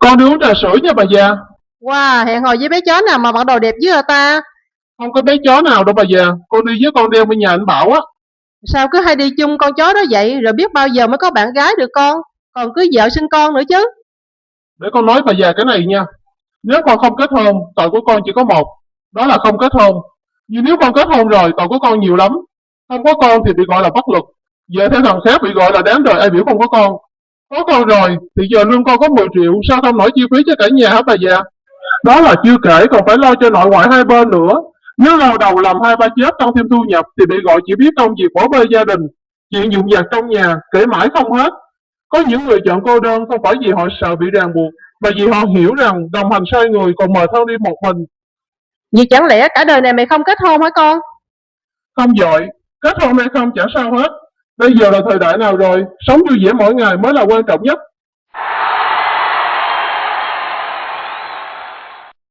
Con đi uống trà sữa nha bà già. Wow, hẹn hò với bé chó nào mà mặc đồ đẹp dữ hả ta? Không có bé chó nào đâu bà già. Con đi với con đeo bên nhà anh Bảo á. Sao cứ hay đi chung con chó đó vậy, rồi biết bao giờ mới có bạn gái được con? Còn cưới vợ sinh con nữa chứ. Để con nói bà già cái này nha. Nếu con không kết hôn, tội của con chỉ có một. Đó là không kết hôn. Nhưng nếu con kết hôn rồi, tội của con nhiều lắm. Không có con thì bị gọi là bất lực. Vợ theo thằng khác bị gọi là đáng đời ai biểu không có con. Có con rồi thì giờ lương con có 10 triệu, sao không nổi chi phí cho cả nhà hả bà già? Đó là chưa kể còn phải lo cho nội ngoại hai bên nữa. Nếu lao đầu làm hai ba chết tăng thêm thu nhập thì bị gọi chỉ biết công việc bỏ bê gia đình, chuyện dụng vặt trong nhà kể mãi không hết. Có những người chọn cô đơn không phải vì họ sợ bị ràng buộc, mà vì họ hiểu rằng đồng hành sai người còn mệt hơn đi một mình. Vì chẳng lẽ cả đời này mày không kết hôn hả con? Không dội, kết hôn hay không chẳng sao hết. Bây giờ là thời đại nào rồi, sống vui vẻ mỗi ngày mới là quan trọng nhất.